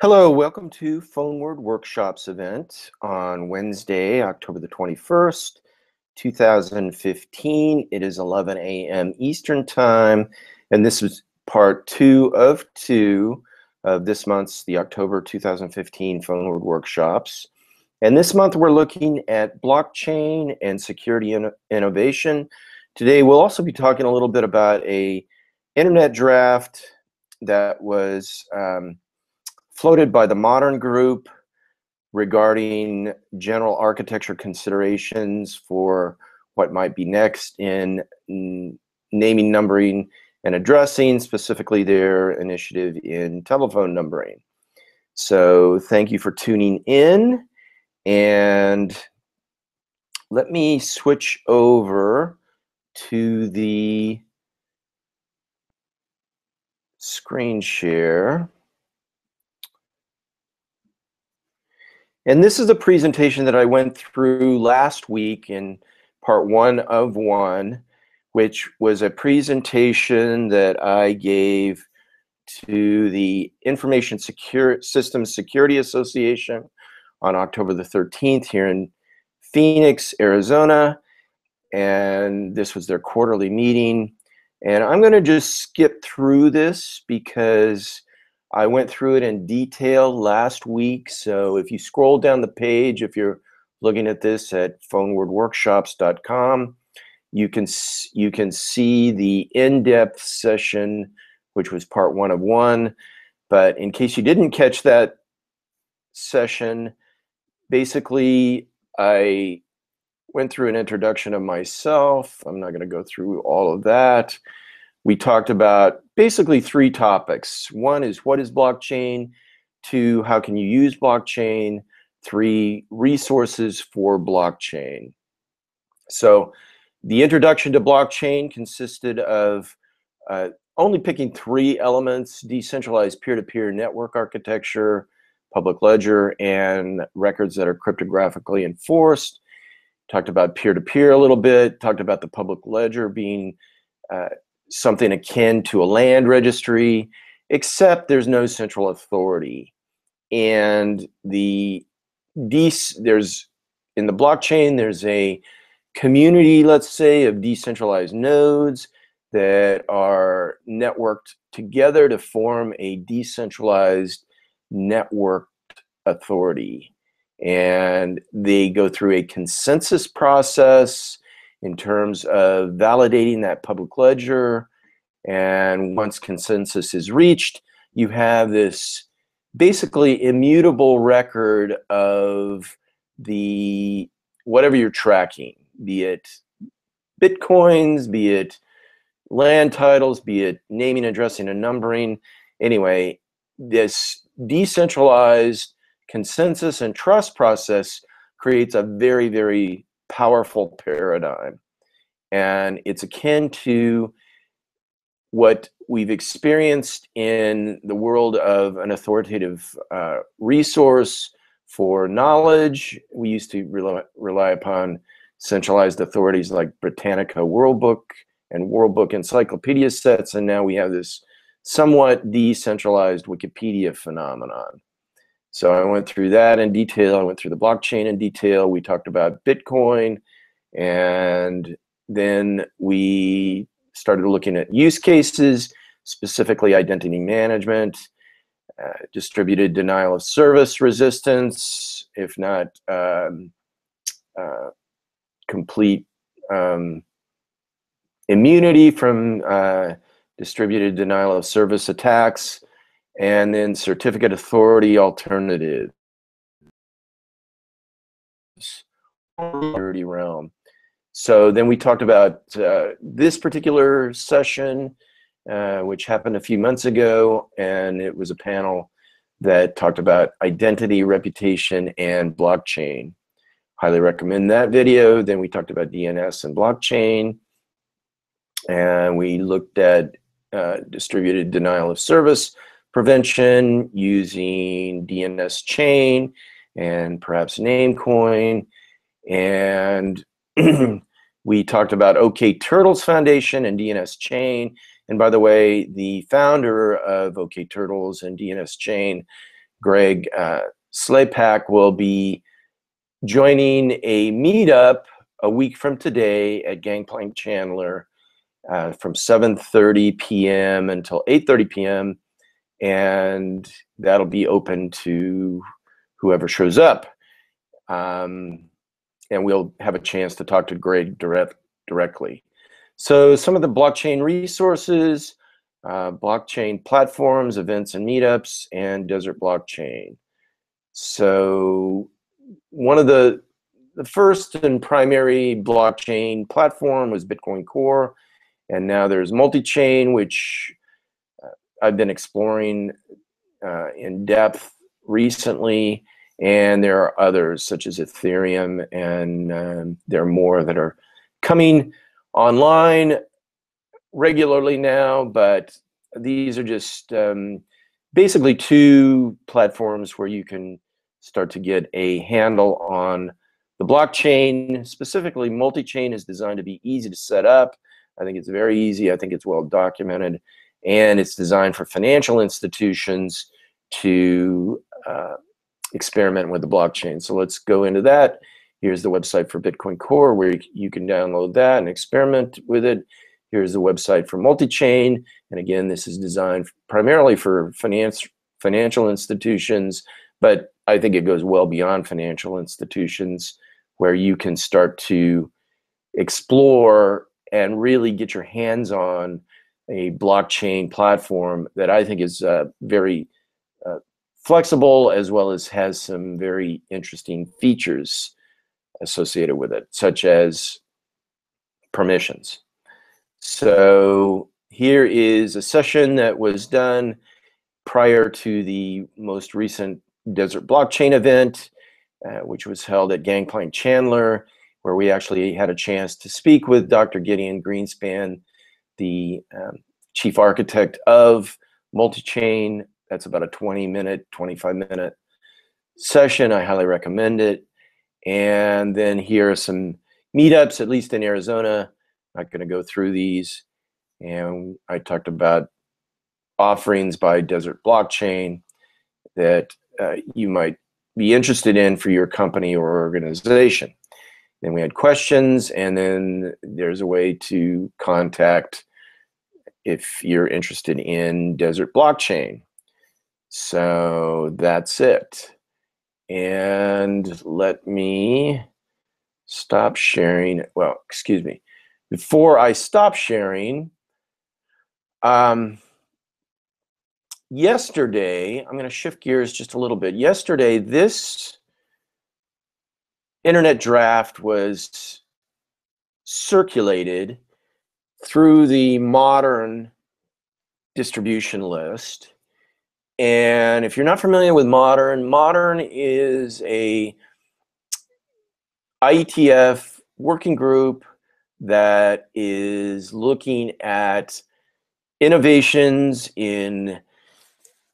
Hello, welcome to PhoneWord Workshops event on Wednesday, October the 21st, 2015. It is 11 a.m. Eastern Time, and this is part 2 of this month's, the October 2015 PhoneWord Workshops. And this month we're looking at blockchain and security innovation. Today we'll also be talking a little bit about a internet draft that was floated by the Modern Group regarding general architecture considerations for what might be next in naming, numbering, and addressing, specifically their initiative in telephone numbering. So thank you for tuning in, and let me switch over to the screen share. And this is a presentation that I went through last week in part 1 of 1, which was a presentation that I gave to the Information Systems Security Association on October the 13th here in Phoenix, Arizona. And this was their quarterly meeting. And I'm going to just skip through this because I went through it in detail last week. So if you scroll down the page, if you're looking at this at phonewordworkshops.com, you can see the in-depth session, which was part 1 of 1. But in case you didn't catch that session, basically I went through an introduction of myself. I'm not going to go through all of that. We talked about basically 3 topics. 1 is, what is blockchain? 2, how can you use blockchain? 3, resources for blockchain. So the introduction to blockchain consisted of only picking 3 elements: decentralized peer-to-peer network architecture, public ledger, and records that are cryptographically enforced. Talked about peer-to-peer a little bit, talked about the public ledger being something akin to a land registry, except there's no central authority. And there's in the blockchain, there's a community, let's say, of decentralized nodes that are networked together to form a decentralized networked authority. And they go through a consensus process in terms of validating that public ledger. And once consensus is reached, you have this basically immutable record of the whatever you're tracking, be it bitcoins, be it land titles, be it naming, addressing, and numbering. Anyway, this decentralized consensus and trust process creates a very, very powerful paradigm. And it's akin to what we've experienced in the world of an authoritative resource for knowledge. We used to rely upon centralized authorities like Britannica World Book and World Book encyclopedia sets, and now we have this somewhat decentralized Wikipedia phenomenon. So I went through that in detail. I went through the blockchain in detail. We talked about Bitcoin, and then we started looking at use cases, specifically identity management, distributed denial of service resistance, if not complete immunity from distributed denial of service attacks, and then certificate authority alternatives, security realm. So then we talked about this particular session, which happened a few months ago, and it was a panel that talked about identity, reputation, and blockchain. Highly recommend that video. Then we talked about DNS and blockchain, and we looked at distributed denial of service prevention using DNS chain and perhaps Namecoin. And we talked about OK Turtles Foundation and DNS chain. And by the way, the founder of OK Turtles and DNS chain Greg Slepak will be joining a meetup a week from today at Gangplank Chandler from 7:30 p.m. until 8:30 p.m. And that'll be open to whoever shows up. And we'll have a chance to talk to Greg directly. So some of the blockchain resources, blockchain platforms, events and meetups, and Desert Blockchain. So one of the first and primary blockchain platform was Bitcoin Core, and now there's multi-chain, which I've been exploring in depth recently, and there are others such as Ethereum, and there are more that are coming online regularly now, but these are just basically two platforms where you can start to get a handle on the blockchain. Specifically, multi-chain is designed to be easy to set up. I think it's very easy. I think it's well documented, and it's designed for financial institutions to experiment with the blockchain. So let's go into that. Here's the website for Bitcoin Core, where you can download that and experiment with it. Here's the website for multi-chain. And again, this is designed primarily for financial institutions, but I think it goes well beyond financial institutions, where you can start to explore and really get your hands on a blockchain platform that I think is very flexible, as well as has some very interesting features associated with it, such as permissions. So here is a session that was done prior to the most recent Desert Blockchain event, which was held at Gangplank Chandler, where we actually had a chance to speak with Dr. Gideon Greenspan, the chief architect of multi-chain. That's about a 20-minute, 25-minute session. I highly recommend it. And then here are some meetups, at least in Arizona. I'm not going to go through these. And I talked about offerings by Desert Blockchain that you might be interested in for your company or organization. Then we had questions, and then there's a way to contact if you're interested in Desert Blockchain. So that's it. And let me stop sharing. Well, excuse me. Before I stop sharing, yesterday, I'm going to shift gears just a little bit. Yesterday, this internet draft was circulated through the Modern distribution list. And if you're not familiar with Modern is a IETF working group that is looking at innovations in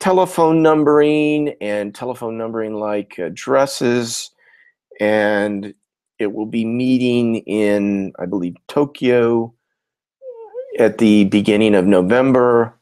telephone numbering and telephone numbering like addresses. And it will be meeting in, I believe, Tokyo at the beginning of November.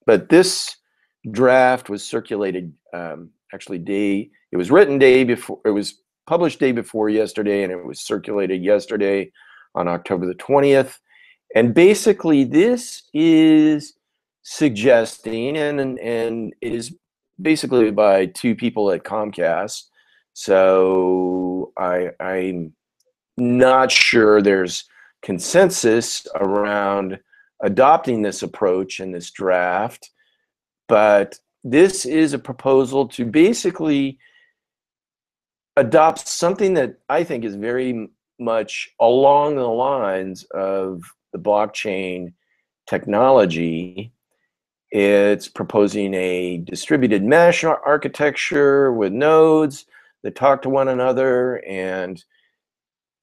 But this draft was circulated actually it was written day before, it was published day before yesterday, and it was circulated yesterday on October the 20th. And basically this is suggesting, and it is basically by two people at Comcast. So I'm not sure there's consensus around adopting this approach in this draft, but this is a proposal to basically adopt something that I think is very much along the lines of the blockchain technology. It's proposing a distributed mesh architecture with nodes that talk to one another and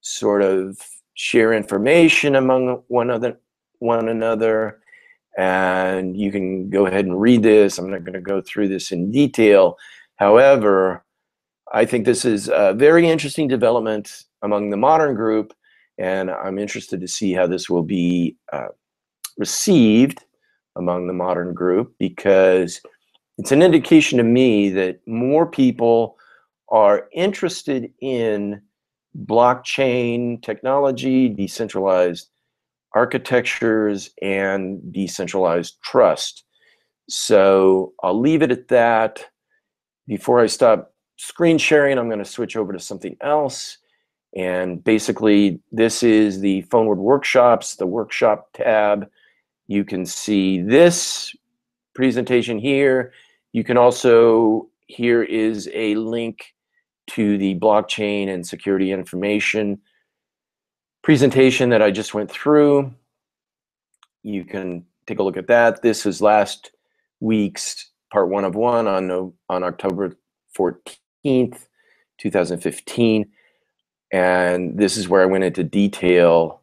sort of share information among one another. And you can go ahead and read this. I'm not going to go through this in detail. However, I think this is a very interesting development among the Modern group, and I'm interested to see how this will be received among the Modern group, because it's an indication to me that more people are interested in blockchain technology, decentralized architectures, and decentralized trust. So I'll leave it at that. Before I stop screen sharing, I'm going to switch over to something else. And basically, this is the PhoneWord workshops, the workshop tab. You can see this presentation here. You can also, here is a link to the blockchain and security information presentation that I just went through. You can take a look at that. This is last week's part 1 of 1 on October 14th, 2015. And this is where I went into detail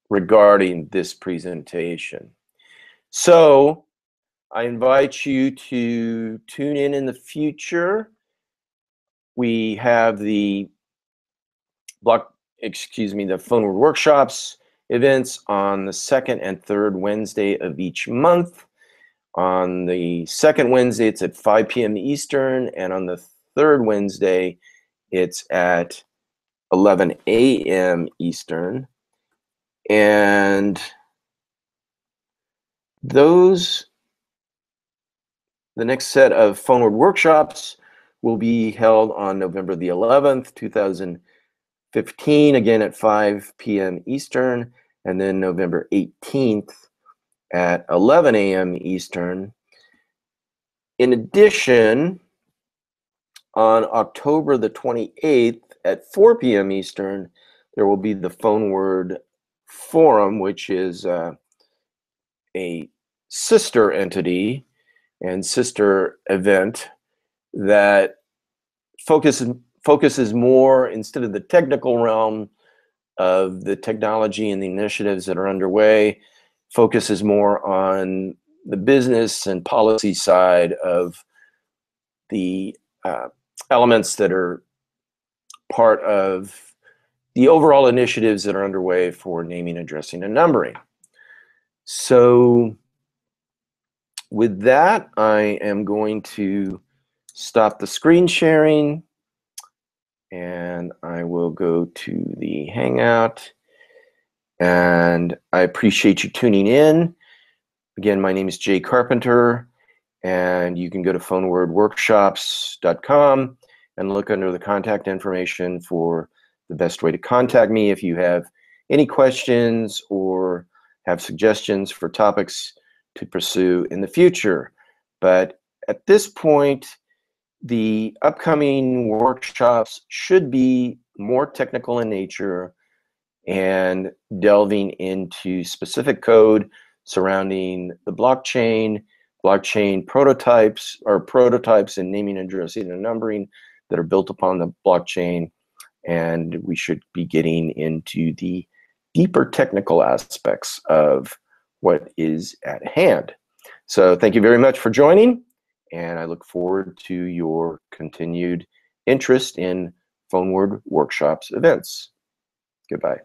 regarding this presentation. So I invite you to tune in the future. We have the PhoneWord workshops events on the second and third Wednesday of each month. On the second Wednesday, it's at 5 p.m. Eastern, and on the third Wednesday, it's at 11 a.m. Eastern. And the next set of PhoneWord workshops will be held on November the 11th, 2015, again at 5 p.m. Eastern, and then November 18th at 11 a.m. Eastern. In addition, on October the 28th at 4 p.m. Eastern, there will be the PhoneWord Forum, which is a sister entity and sister event that focuses more, instead of the technical realm of the technology and the initiatives that are underway, focuses more on the business and policy side of the elements that are part of the overall initiatives that are underway for naming, addressing, and numbering. So with that, I am going to stop the screen sharing, and I will go to the Hangout. And I appreciate you tuning in. Again, my name is Jay Carpenter, and you can go to phonewordworkshops.com and look under the contact information for the best way to contact me if you have any questions or have suggestions for topics to pursue in the future. But at this point, the upcoming workshops should be more technical in nature and delving into specific code surrounding the blockchain prototypes, or prototypes in naming, addressing, and numbering that are built upon the blockchain. And we should be getting into the deeper technical aspects of what is at hand. So thank you very much for joining, and I look forward to your continued interest in PhoneWord workshops events. Goodbye.